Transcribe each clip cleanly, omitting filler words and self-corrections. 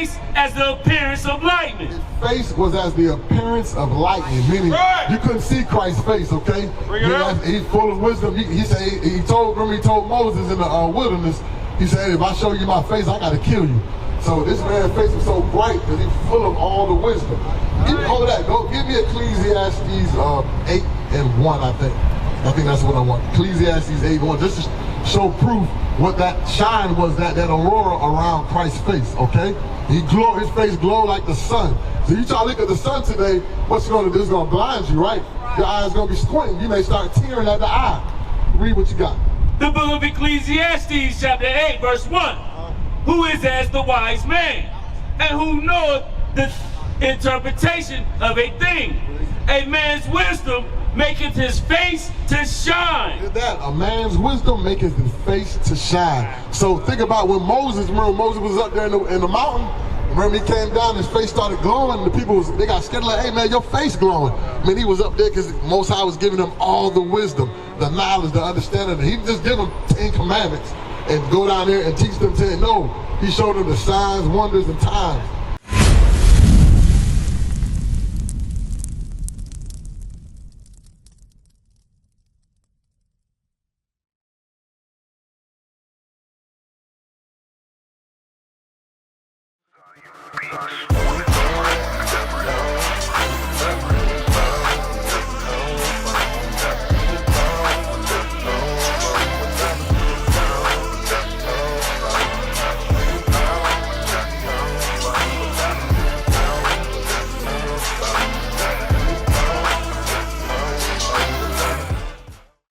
face as the appearance of lightning. His face was as the appearance of lightning, meaning you couldn't see Christ's face, okay? He's full of wisdom. He said, he told Moses in the wilderness, he said, if I show you my face, I got to kill you. So this man's face was so bright because he's full of all the wisdom. Hold that. Go give me Ecclesiastes 8:1, I think. I think that's what I want. Ecclesiastes 8:1, just to show proof what that shine was, that aurora around Christ's face, okay? His face glowed like the sun. So you try to look at the sun today, what's going to do? It's going to blind you, right? Your eyes going to be squinting. You may start tearing at the eye. Read what you got. The book of Ecclesiastes, chapter 8, verse 1. Who is as the wise man, and who knoweth the interpretation of a thing? A man's wisdom maketh his face to shine. Look at that. A man's wisdom maketh his face to shine. So think about when Moses was up there in the mountain. Remember he came down, his face started glowing. The people, they got scared, like, hey man, your face glowing. I mean, he was up there because Most High was giving them all the wisdom, the knowledge, the understanding. He just gave them 10 commandments and go down there and teach them 10. No, he showed them the signs, wonders, and times.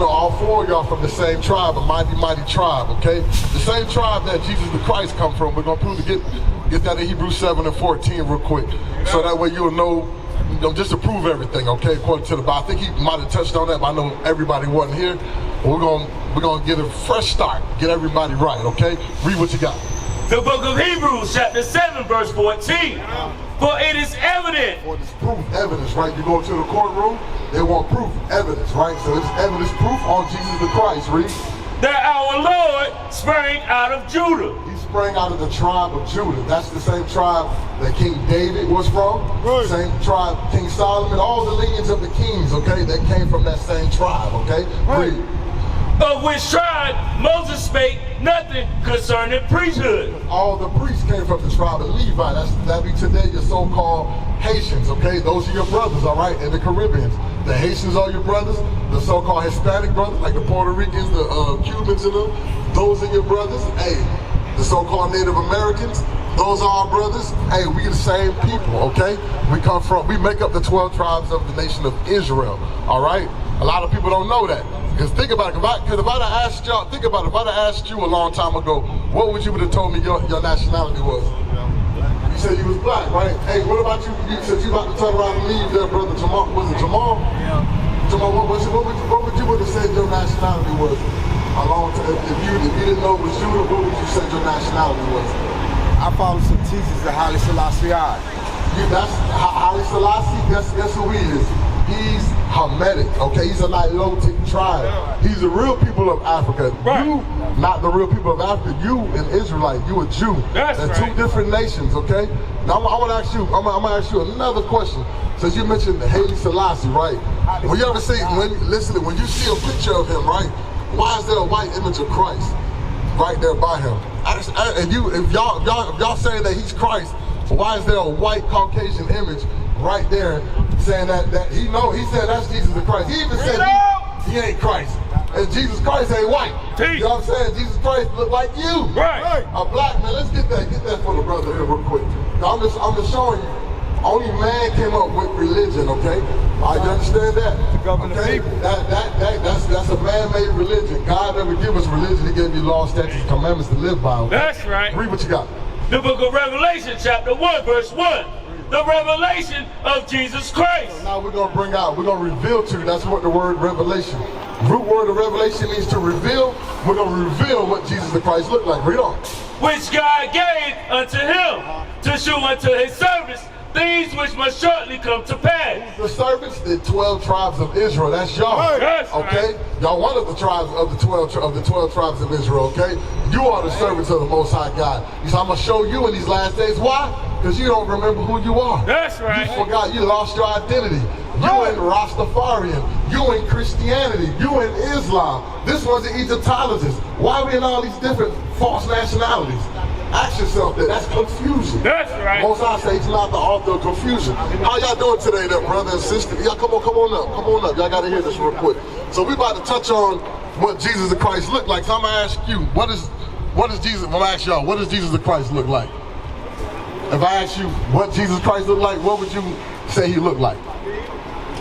All four of y'all from the same tribe, a mighty tribe, okay? The same tribe that Jesus the Christ come from. We're gonna prove to get that in Hebrews 7:14 real quick, so that way you'll know, just to prove everything, okay? According to the Bible, I think he might have touched on that, but I know everybody wasn't here. But we're gonna get a fresh start, get everybody right, okay? Read what you got. The book of Hebrews, chapter 7, verse 14. For it is evident. For it's proof, evidence, right? You go to the courtroom, they want proof, evidence, right? So it's evidence, proof on Jesus the Christ, read. That our Lord sprang out of Judah. He sprang out of the tribe of Judah. That's the same tribe that King David was from. Right. Same tribe, King Solomon, all the lineage of the kings, okay? They came from that same tribe, okay? Right. Read. Of which tribe Moses spake nothing concerning priesthood. All the priests came from the tribe of Levi. That be today your so-called Haitians, okay? Those are your brothers, all right, in the Caribbeans. The Haitians are your brothers. The so-called Hispanic brothers, like the Puerto Ricans, the Cubans and them, those are your brothers. Hey, the so-called Native Americans, those are our brothers. Hey, we the same people, okay? We make up the 12 tribes of the nation of Israel, all right? A lot of people don't know that. Because think about it, because if I'd have asked y'all, think about it, if I'd have asked you a long time ago, what would you have told me your nationality was? You said you was black, right? Hey, what about you? You said you about to turn around and leave there, brother Jamal. Was it Jamal? Yeah. Jamal, what would you have said your nationality was? A long time, if you didn't know it was Judah, what would you say your nationality was? I follow some teachings of Haile Selassie. That's Haile Selassie, guess who he is? He's Hamitic, okay? He's a Nilotic tribe. He's the real people of Africa. Right. You, not the real people of Africa. You an Israelite. You a Jew. That's They're right. two different nations, okay? Now I'm gonna ask you. I'm gonna ask you another question. Since you mentioned Haile Selassie, right? When you ever see, when you see a picture of him, right? Why is there a white image of Christ right there by him? And if y'all saying that he's Christ, why is there a white Caucasian image right there saying that he said that's Jesus the Christ. He even said he ain't Christ. And Jesus Christ ain't white. You know what I'm saying? Jesus Christ look like you. Right. A black man. Let's get that for the brother here real quick. Now, I'm just showing you. Only man came up with religion, okay? You understand that? To govern the people. That's a man-made religion. God never give us religion. He gave you law, statutes, commandments to live by. Okay? That's right. Read what you got. The book of Revelation, chapter 1, verse 1. The revelation of Jesus Christ. So now we're going to reveal to you. That's what the word revelation. Root word of revelation means to reveal. We're going to reveal what Jesus the Christ looked like. Read on. Which God gave unto him to shew unto his servants things which must shortly come to pass. The servants, the 12 tribes of Israel. That's y'all. That's okay? right. Y'all one of the tribes of the 12 tribes of Israel, okay? You are the servants of the Most High God. He said, I'm gonna show you in these last days. Why? Because you don't remember who you are. That's right. You forgot, you lost your identity. You in Rastafarian, you in Christianity, you in Islam. This was the Egyptologist. Why are we in all these different false nationalities? Ask yourself that. That's confusion. That's right. Most I say, he's not the author of confusion. How y'all doing today, there, brother and sister? Y'all come on up. Y'all got to hear this real quick. So we about to touch on what Jesus the Christ looked like. So I'm gonna ask you, what is Jesus? I'm gonna ask y'all, what does Jesus the Christ look like? If I ask you what Jesus Christ looked like, what would you say he looked like?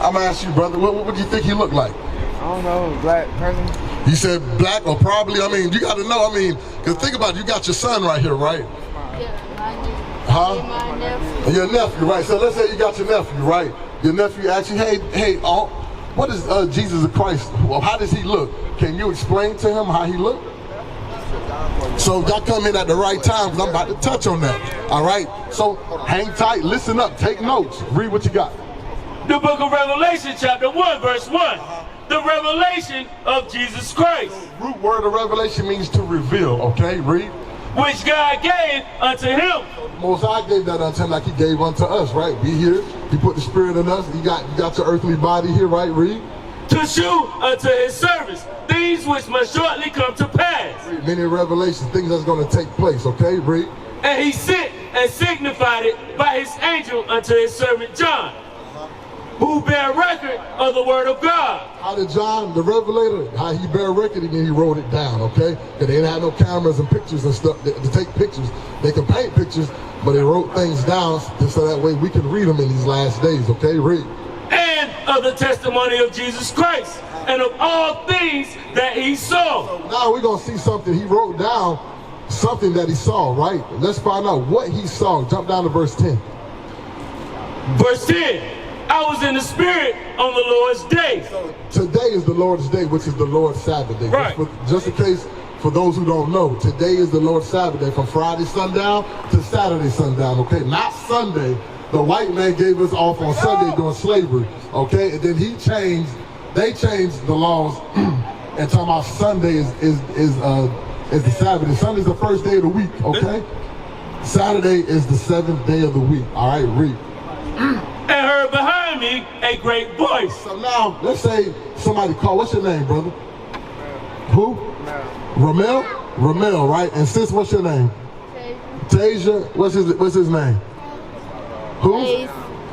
I'm gonna ask you, brother, what would you think he looked like? I don't know, black person. You said black or probably, I mean, you gotta know, because think about it, you got your son right here, right? Yeah, my nephew. Huh? My nephew. Your nephew, right? So let's say you got your nephew, right? Your nephew asks you, hey, what is Jesus the Christ? Well, how does he look? Can you explain to him how he looked? So y'all come in at the right time because I'm about to touch on that. All right? So hang tight, listen up, take notes, read what you got. The book of Revelation, chapter 1, verse 1. The revelation of Jesus Christ. Root word of revelation means to reveal, okay? Read. Which God gave unto him. Most High gave that unto him like he gave unto us, right? We here, he put the spirit in us, you got your earthly body here, right? Read. To shew unto his service things which must shortly come to pass. Read. Many revelations, things that's going to take place, okay? Read. And he sent and signified it by his angel unto his servant John, who bear record of the word of God. How did John, the Revelator, how he bear record and then he wrote it down, okay? Because they didn't have no cameras and pictures and stuff to take pictures. They can paint pictures, but they wrote things down just so that way we can read them in these last days, okay? Read. And of the testimony of Jesus Christ, and of all things that he saw. So now we're going to see something. He wrote down something that he saw, right? Let's find out what he saw. Jump down to verse 10. Verse 10. I was in the spirit on the Lord's day. Today is the Lord's day, which is the Lord's Sabbath day. Right. Just in case, for those who don't know, today is the Lord's Sabbath day from Friday sundown to Saturday sundown, okay? Not Sunday. The white man gave us off on Sunday during slavery, okay? And then they changed the laws and talking about Sunday is the Sabbath. And Sunday's the first day of the week, okay? Saturday is the seventh day of the week, all right? Read. And heard behind me a great voice. So now, let's say somebody call. What's your name, brother? Who? Ramel. Ramel, right? And sis, what's your name? Tasia. What's his name? Who? Ace.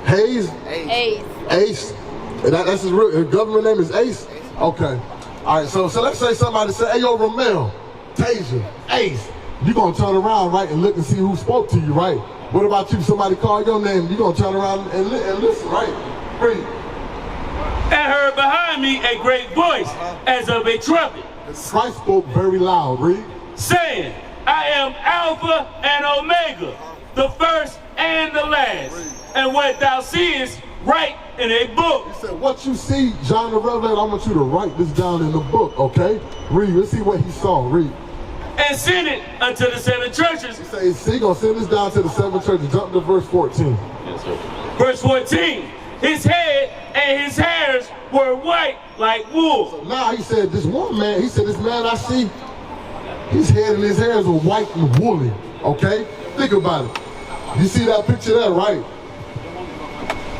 Hayes. Ace. Ace. That's his real government name is Ace. Okay. All right. So let's say somebody say, "Hey, yo, Ramel, Tasia, Ace." You gonna turn around, right, and look and see who spoke to you, right? What about you? Somebody call your name. You gonna turn around and listen, right? Read. And heard behind me a great voice as of a trumpet. Christ spoke very loud. Read. Saying, I am Alpha and Omega, the first and the last. And what thou seest, write in a book. He said, what you see, John the Revelator, I want you to write this down in the book, okay? Read. Let's see what he saw. Read. And send it unto the seven churches. He says, he gonna send this down to the seven churches. Jump to verse 14. Yes, sir. Verse 14. His head and his hairs were white like wool. So now he said, this one man, he said, this man I see, his head and his hairs were white and woolly, okay? Think about it. You see that picture there, right?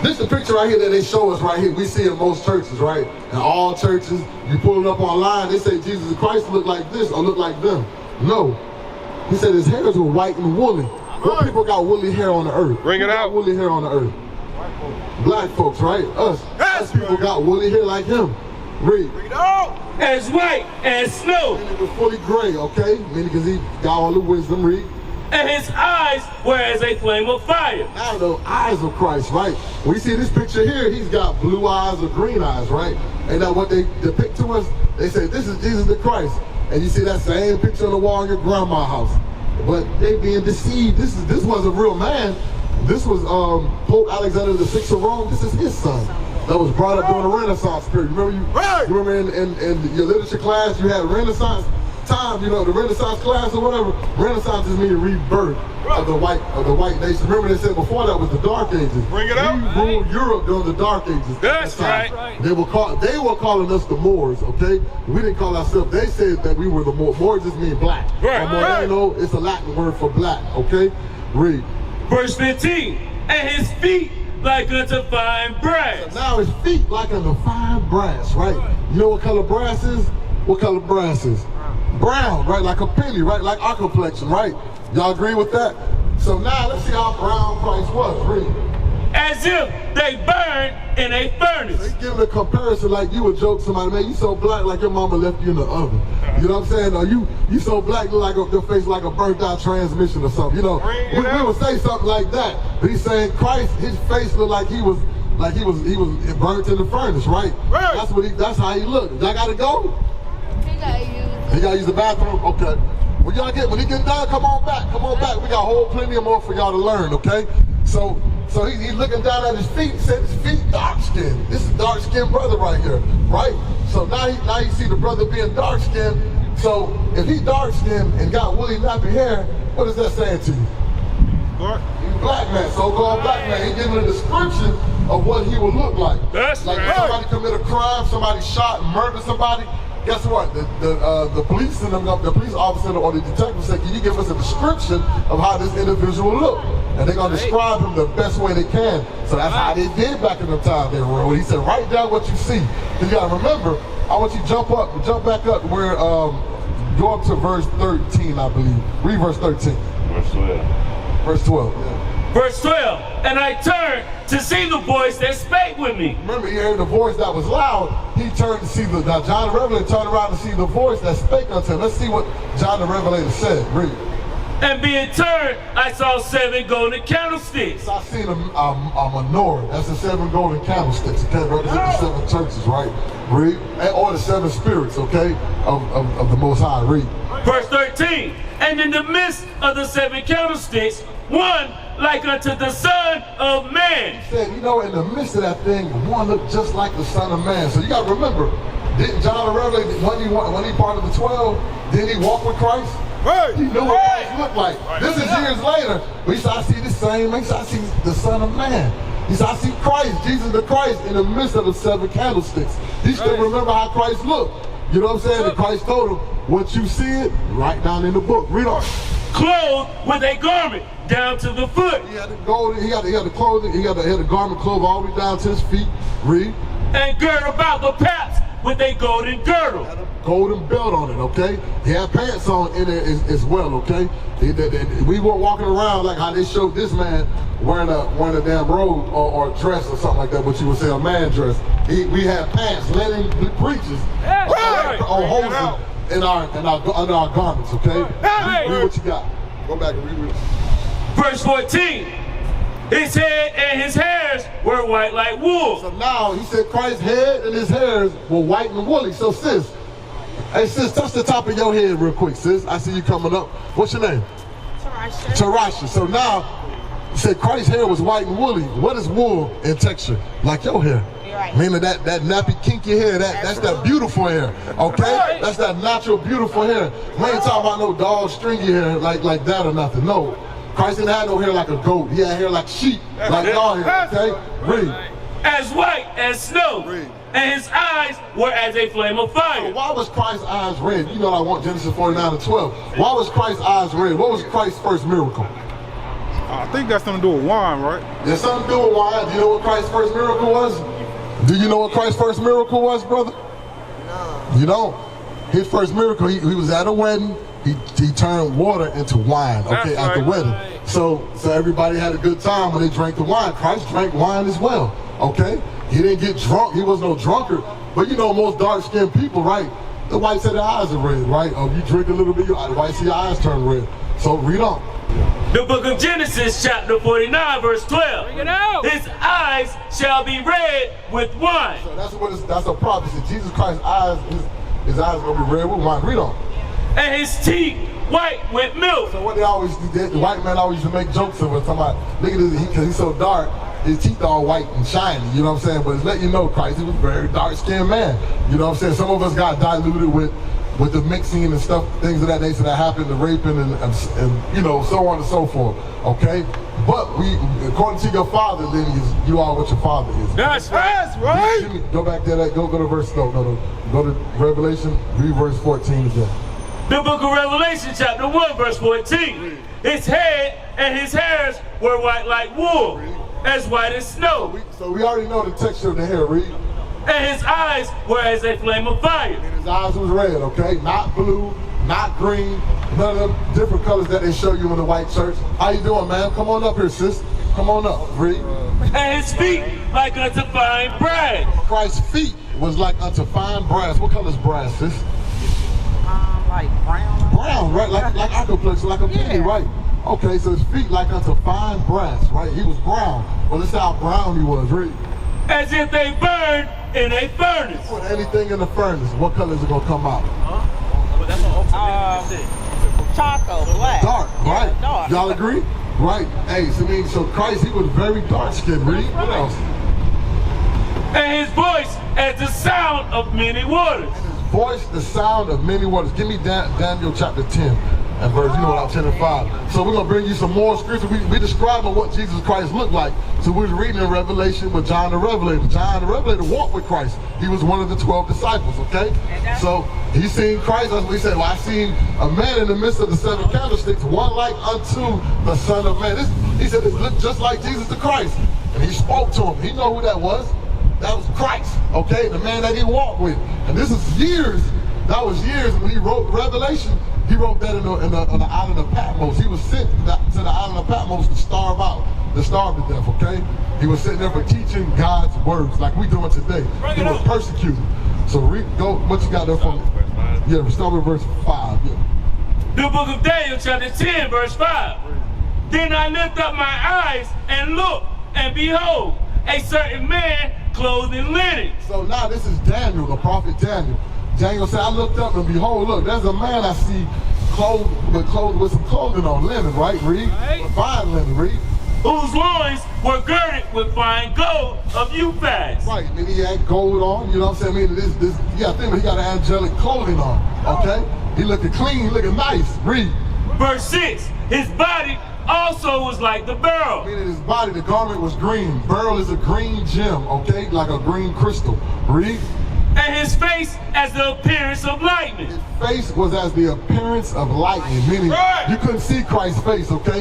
This is the picture right here that they show us right here. We see in most churches, right? In all churches, you pull it up online, they say Jesus Christ look like this or look like them. No. He said his hairs were white and woolly. What people got woolly hair on the earth? Bring it out. Woolly hair on the earth. Black folks, right? Us. Us people got woolly hair like him. Read. As white as snow. Meaning it was fully gray, okay? Meaning because he got all the wisdom. Read. And his eyes were as a flame of fire. Now the eyes of Christ, right? When you see this picture here, he's got blue eyes or green eyes, right? And now what they depict to us, they say this is Jesus the Christ. And you see that same picture on the wall in your grandma's house. But they being deceived. This wasn't real man. This was Pope Alexander VI of Rome. This is his son. That was brought up during the Renaissance period. You remember in your literature class you had Renaissance? time, you know, the Renaissance class or whatever, Renaissance just means rebirth of the white nation. Remember they said before that was the Dark Ages. Bring it up. We ruled Europe during the Dark Ages. That's right. They were calling us the Moors, okay? We didn't call ourselves, they said that we were the Moors. Moors just mean black. Right. Moreno, it's a Latin word for black, okay? Read. Verse 15, and his feet like unto fine brass. Now his feet like unto fine brass, right? You know what color brass is? What color brass is? Brown, right? Like a penny, right? Like our complexion, right? Y'all agree with that? So now let's see how brown Christ was. Read. As if they burned in a furnace. They give a comparison like you would joke somebody, man, you so black like your mama left you in the oven. You know what I'm saying? Or you so black, look like your face like a burnt out transmission or something. You know, we would say something like that. But he's saying Christ, his face looked like he was burnt in the furnace, right? That's how he looked. Y'all gotta go? He gotta use the bathroom? Okay. When he get done, come on back. We got a whole plenty more for y'all to learn, okay? So he's looking down at his feet, said his feet dark skinned. This is dark skinned brother right here, right? So now you see the brother being dark skinned. So if he dark skinned and got woolly nappy hair, what is that saying to you? Black man, so-called black man. He's giving a description of what he would look like. That's like right. Somebody commit a crime, somebody shot and murdered somebody. Guess what? The police and the police officer or the detective said, can you give us a description of how this individual looked? And they're gonna describe him the best way they can. So that's how they did back in the time they were. He said, write down what you see. You gotta remember, I want you to jump back up where, go up to verse 13, I believe. Read verse 13. Verse 12. Verse 12, yeah. Verse 12, and I turned to see the voice that spake with me. Remember, he heard the voice that was loud. He turned to see now John the Revelator turned around to see the voice that spake unto him. Let's see what John the Revelator said. Read. And being turned, I saw 7 golden candlesticks. So I seen a menorah. That's the 7 golden candlesticks. Okay, represent the 7 churches, right? Read. Or the 7 spirits, okay, of the Most High. Read. Verse 13, and in the midst of the 7 candlesticks, one like unto the Son of Man. He said, you know, in the midst of that thing, one looked just like the Son of Man. So you got to remember, didn't John the Revelator, when he part of the 12, didn't he walk with Christ? He knew what Christ looked like. This is years later, but he said, I see the same, he said, I see the Son of Man. He said, I see Christ, Jesus the Christ, in the midst of the 7 candlesticks. He still remember how Christ looked. You know what I'm saying? And Christ told him, what you see it, write down in the book. Read on. Clothed with a garment down to the foot. He had the gold, he had the clothing, he had the garment clothed all the way down to his feet. Read. And girt about the paps with a golden girdle. Had a golden belt on it, okay? He had pants on in it as well, okay? We weren't walking around like how they showed this man wearing a damn robe or dress or something like that, what you would say a man dress. We had pants, letting preachers on holes under our garments, okay? Read what you got. Go back and read it. Verse 14, his head and his hairs were white like wool. So now he said Christ's head and his hairs were white and woolly. So sis, hey sis, touch the top of your head real quick, sis. I see you coming up. What's your name? Tarasha. So now, he said Christ's hair was white and woolly. What is wool in texture? Like your hair. Right. Meaning that nappy, kinky hair, that's that beautiful hair, okay? Right. That's that natural, beautiful hair. We ain't talking about no dog, stringy hair like that or nothing, no. Christ didn't have no hair like a goat. He had hair like sheep, like dog hair, okay? Read. As white as snow. Read. And his eyes were as a flame of fire. So why was Christ's eyes red? You know I want Genesis 49:12. Why was Christ's eyes red? What was Christ's first miracle? I think that's something to do with wine, right? There's something to do with wine. Do you know what Christ's first miracle was? Do you know what Christ's first miracle was, brother? No. You don't? His first miracle, he was at a wedding. He turned water into wine, okay, at the wedding. So everybody had a good time when they drank the wine. Christ drank wine as well, okay? He didn't get drunk. He was no drunkard. But you know, most dark-skinned people, right? The whites of their eyes are red, right? You drink a little bit, the whites of your eyes turn red. So read on. The book of Genesis, chapter 49, verse 12. His eyes shall be red with wine. So that's a prophecy. Jesus Christ's eyes, his eyes are gonna be red with wine. Read on. And his teeth white with milk. So what they always do, the white man always used to make jokes of it. Somebody, look at this, because he's so dark, his teeth all white and shiny, you know what I'm saying? But it's letting you know Christ, he was a very dark-skinned man. You know what I'm saying? Some of us got diluted with with the mixing and stuff, things of that nature that happened, the raping and you know, so on and so forth, okay? But we, according to your father lineage, you are what your father is. That's right. Jimmy, go back there, go to verse, no. Go to Revelation, read verse 14 again. The book of Revelation, chapter 1, verse 14. His head and his hairs were white like wool, as white as snow. So we already know the texture of the hair, read. And his eyes were as a flame of fire. And his eyes was red, okay? Not blue, not green, none of them different colors that they show you in the white church. How you doing, man? Come on up here, sis. Come on up, read. And his feet like unto fine brass. Christ's feet was like unto fine brass. What color is brass, sis? Like brown. Brown, right? Like aquaplex, like a penny, right? Okay, so his feet like unto fine brass, right? He was brown. Well, let's see how brown he was, read. As if they burned in a furnace. Put anything in the furnace, what color is it gonna come out? Charcoal, black. Dark, right? Yeah, dark. Y'all agree? Right. Hey, so Christ, he was very dark skinned, read. What else? And his voice as the sound of many waters. Voice, the sound of many waters. Give me Daniel chapter 10 and verse, 10 and 5. So we're going to bring you some more scripture. We describing what Jesus Christ looked like. So we're reading in Revelation with John the Revelator. John the Revelator walked with Christ. He was one of the 12 disciples, okay? So he seen Christ. That's what he said. Well, I seen a man in the midst of the 7 candlesticks, one like unto the Son of Man. He said, this looked just like Jesus the Christ. And he spoke to him. He know who that was. That was Christ, okay? The man that he walked with. And this is years. That was years when he wrote Revelation. He wrote that on the island of Patmos. He was sent to the island of Patmos to starve to death, okay? He was sitting there for teaching God's words like we doing today. He was persecuted. So go, what you got there for me? Yeah, start with verse 5. Yeah. The book of Daniel, chapter 10, verse 5. Then I lift up my eyes and look, and behold, a certain man clothed in linen. So now this is Daniel, the prophet Daniel. Daniel said, I looked up and behold, look, there's a man I see clothed with some clothing on, linen, right? Read. Right. Fine linen, read. Whose loins were girded with fine gold of Euphaz. Right, and he had gold on, you know what I'm saying? I mean, you gotta think, he got angelic clothing on, okay? He looking clean, he looking nice. Read. Verse 6, his body also was like the beryl. Meaning his body, the garment was green. Beryl is a green gem, okay? Like a green crystal. Read. And his face as the appearance of lightning. His face was as the appearance of lightning, meaning you couldn't see Christ's face, okay?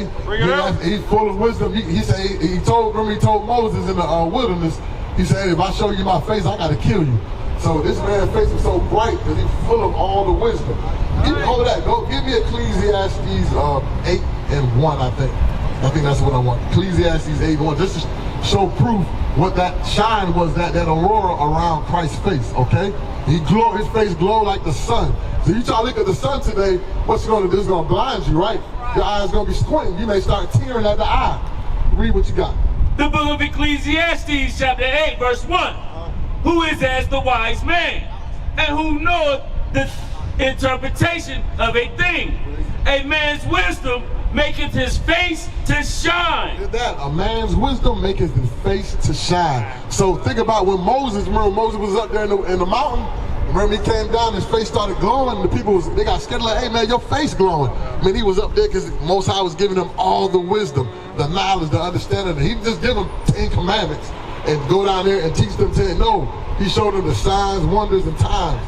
He's full of wisdom. He said, he told Moses in the wilderness, he said, if I show you my face, I gotta kill you. So this man's face was so bright because he's full of all the wisdom. Hold that, go give me Ecclesiastes 8 and 1, I think. I think that's what I want. Ecclesiastes 8 and 1, just to show proof what that shine was, that aurora around Christ's face, okay? His face glowed like the sun. So you try to look at the sun today, what's it gonna do? It's gonna blind you, right? Your eye's gonna be squinting. You may start tearing at the eye. Read what you got. The book of Ecclesiastes, chapter 8, verse 1. Who is as the wise man, and who knoweth the interpretation of a thing? A man's wisdom maketh his face to shine. Look at that. A man's wisdom maketh his face to shine. So think about when Moses was up there in the mountain. Remember he came down, his face started glowing, and the people they got scared, like, hey man, your face glowing. I mean, he was up there because Most High was giving him all the wisdom, the knowledge, the understanding. He just give them 10 commandments and go down there and teach them 10. No, he showed them the signs, wonders, and times.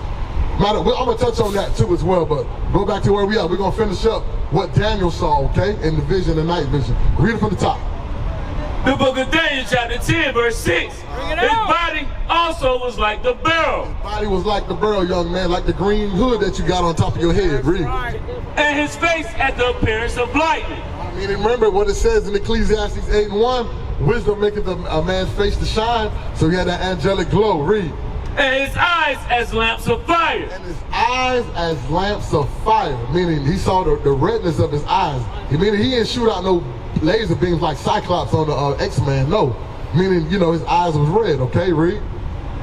I'm gonna touch on that too as well, but go back to where we are. We're gonna finish up what Daniel saw, okay, in the vision, the night vision. Read it from the top. The book of Daniel, chapter 10, verse 6. His body also was like the beryl. His body was like the beryl, young man, like the green hood that you got on top of your head. Read. And his face at the appearance of lightning. I mean, remember what it says in Ecclesiastes 8 and 1, wisdom maketh a man's face to shine, so he had that angelic glow. Read. And his eyes as lamps of fire. And his eyes as lamps of fire, meaning he saw the redness of his eyes. Meaning he didn't shoot out no laser beams like Cyclops on the X-Men, no. Meaning, his eyes was red, okay, read.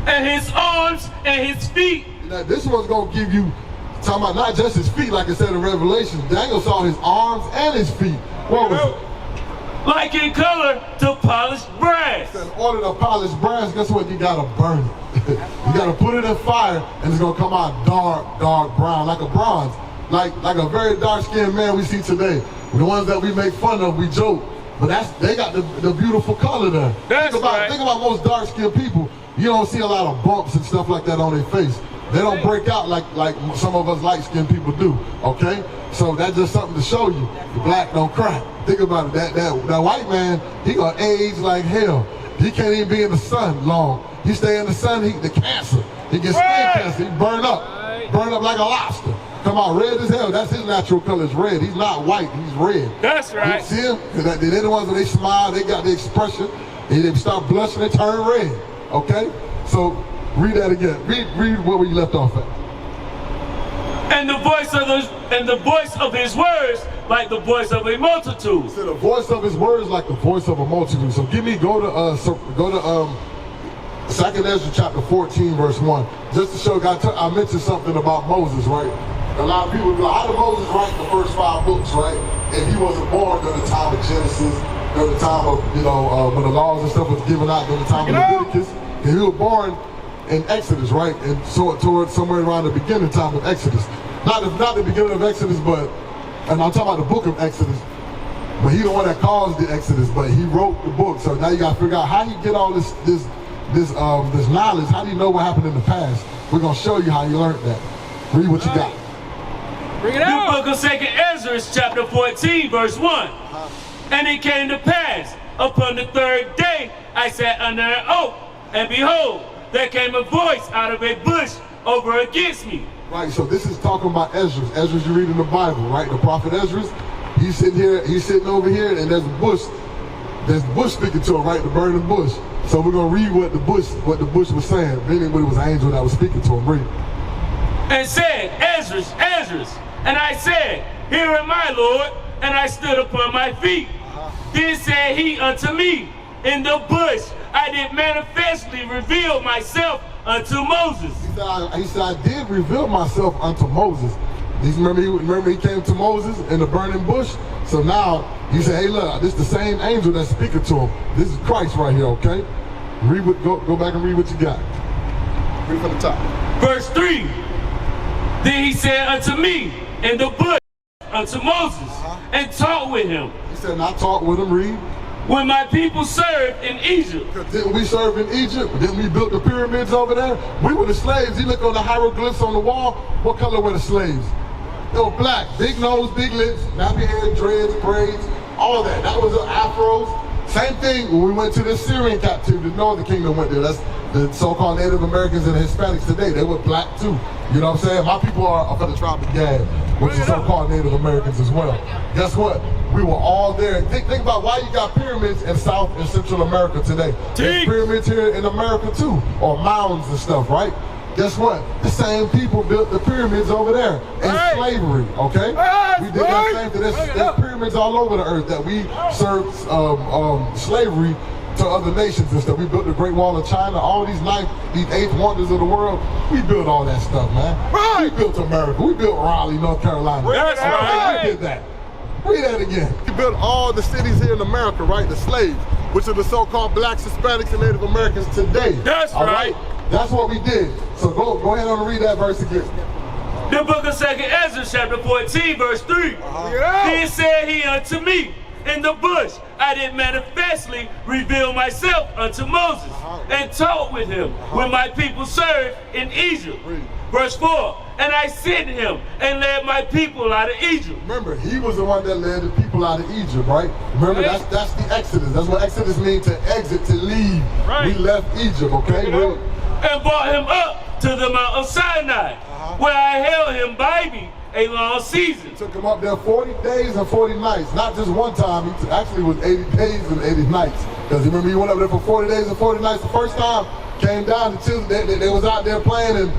And his arms and his feet. Now, this one's gonna give you, talking about not just his feet, like it said in Revelation. Daniel saw his arms and his feet. What was it? Like in color to polished brass. In order to polish brass, guess what? You gotta burn it. You gotta put it in fire, and it's gonna come out dark brown, like a bronze, like a very dark-skinned man we see today. The ones that we make fun of, we joke, but they got the beautiful color there. Think about most dark-skinned people. You don't see a lot of bumps and stuff like that on their face. They don't break out like some of us light-skinned people do. Okay, so that's just something to show you. The black don't crack. Think about it. That white man, he gonna age like hell. He can't even be in the sun long. He stay in the sun, the cancer. He gets skin cancer. He burn up like a lobster. Come out red as hell. That's his natural color, is red. He's not white, he's red. That's right. You see him? They're the ones when they smile, they got the expression, and they start blushing, they turn red. Okay? So read that again. Read where we left off at. And the voice of his words like the voice of a multitude. So the voice of his words like the voice of a multitude. So go to 2nd Ezra chapter 14 verse 1. Just to show God, I mentioned something about Moses, right? A lot of people be like, how did Moses write the first 5 books, right? And he wasn't born during the time of Genesis, during the time of, when the laws and stuff was given out, during the time of Leviticus. And he was born in Exodus, right? And so towards somewhere around the beginning time of Exodus. Not the beginning of Exodus, and I'm talking about the book of Exodus. But he the one that caused the Exodus, but he wrote the book. So now you gotta figure out how you get all this knowledge. How do you know what happened in the past? We're gonna show you how you learned that. Read what you got. Bring it out. The book of 2nd Ezra, chapter 14, verse 1. And it came to pass, upon the 3rd day, I sat under an oak, and behold, there came a voice out of a bush over against me. Right, so this is talking about Ezra. Ezra, you read in the Bible, right? The prophet Ezra, he's sitting over here, and there's a bush speaking to him, right? The burning bush. So we're gonna read what the bush was saying. Meaning it was an angel that was speaking to him. Read. And said, Ezra, and I said, here am I, Lord. And I stood upon my feet. Then said he unto me, in the bush I did manifestly reveal myself unto Moses. He said, I did reveal myself unto Moses. Remember he came to Moses in the burning bush? So now he said, hey look, this is the same angel that's speaking to him. This is Christ right here, okay? Go back and read what you got. Read from the top. Verse 3. Then he said unto me in the bush unto Moses, and talked with him. He said, and I talked with him, read. When my people served in Egypt. Didn't we serve in Egypt? Didn't we build the pyramids over there? We were the slaves. You look on the hieroglyphs on the wall, what color were the slaves? They were black, big nose, big lips, nappy hair, dreads, braids, all that. That was the afros. Same thing when we went to the Syrian captivity, the northern kingdom went there. That's the so-called Native Americans and Hispanics today. They were black too. You know what I'm saying? My people are from the tribe of Gad, which is so-called Native Americans as well. Guess what? We were all there. Think about why you got pyramids in South and Central America today. There's pyramids here in America too, or mounds and stuff, right? Guess what? The same people built the pyramids over there in slavery, okay? We did that same thing. There's pyramids all over the earth that we served slavery to other nations and stuff. We built the Great Wall of China, all these 8 wonders of the world. We built all that stuff, man. We built America. We built Raleigh, North Carolina. That's right. We did that. Read that again. We built all the cities here in America, right? The slaves, which are the so-called blacks, Hispanics, and Native Americans today. That's right. That's what we did. So go ahead and read that verse again. The book of 2nd Ezra, chapter 14, verse 3. Then said he unto me, in the bush I did manifestly reveal myself unto Moses, and talked with him when my people served in Egypt. Verse 4. And I sent him and led my people out of Egypt. Remember, he was the one that led the people out of Egypt, right? Remember, that's the Exodus. That's what Exodus means, to exit, to leave. We left Egypt, okay? And brought him up to the Mount of Sinai, where I held him by me a long season. Took him up there 40 days and 40 nights. Not just one time, he actually was 80 days and 80 nights. Because remember, he went up there for 40 days and 40 nights the first time, came down to Tuesday, they was out there playing and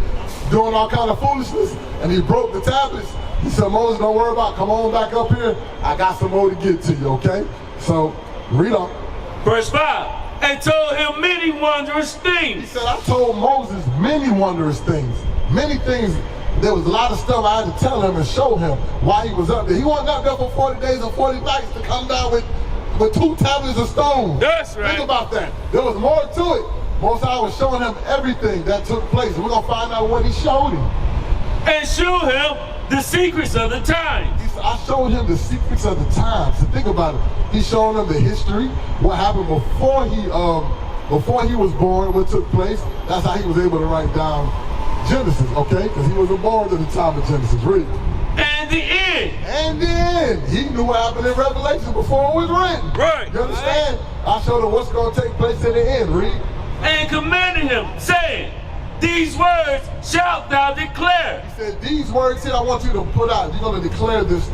doing all kind of foolishness, and he broke the tablets. He said, Moses, don't worry about it. Come on back up here. I got some more to get to you, okay? So, read on. Verse 5. And told him many wondrous things. He said, I told Moses many wondrous things. Many things. There was a lot of stuff I had to tell him and show him why he was up there. He wasn't up there for 40 days and 40 nights to come down with 2 tablets of stone. That's right. Think about that. There was more to it. Most High was showing him everything that took place. We're gonna find out what he showed him. And show him the secrets of the times. He said, I showed him the secrets of the times. So think about it. He showed him the history, what happened before he was born, what took place. That's how he was able to write down Genesis, okay? Because he wasn't born at the time of Genesis. Read. And the end. And then he knew what happened in Revelation before it was written. Right. You understand? I showed him what's going to take place in the end. Read. And commanded him, saying, these words shalt thou declare. He said, these words here I want you to put out. You're going to declare this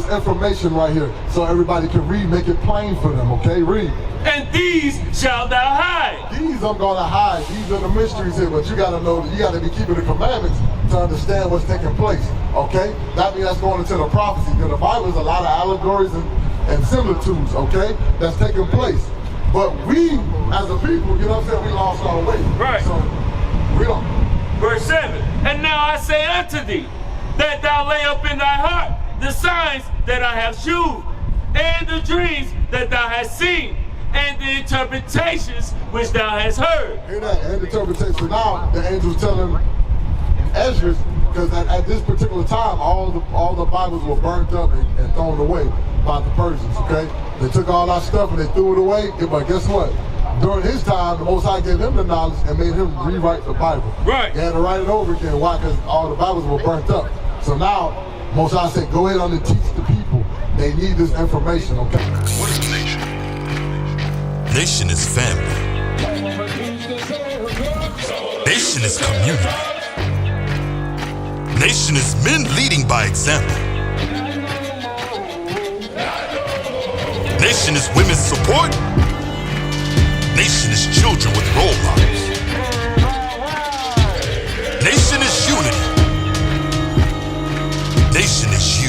information right here so everybody can read, make it plain for them, okay? Read. And these shalt thou hide. These I'm going to hide. These are the mysteries here, but you got to know that you got to be keeping the commandments to understand what's taking place, okay? That means that's going into the prophecy, because the Bible is a lot of allegories and similitudes, okay, that's taking place. But we, as a people, you know what I'm saying, we lost our way. Right. So, read on. Verse 7. And now I say unto thee, that thou lay up in thy heart the signs that I have shewed, and the dreams that thou hast seen, and the interpretations which thou hast heard. Hear that? And the interpretation. Now the angels tell him, Ezra, because at this particular time, all the Bibles were burnt up and thrown away by the Persians. Okay, they took all our stuff and they threw it away. But guess what? During his time, the Most High gave him the knowledge and made him rewrite the Bible. Right. He had to write it over again. Why? Because all the Bibles were burnt up. So now, Most High said, go ahead and teach the people. They need this information. Okay. What is a nation? Nation is family. Nation is community. Nation is men leading by example. Nation is women's support. Nation is children with role models. Nation is unity. Nation is you.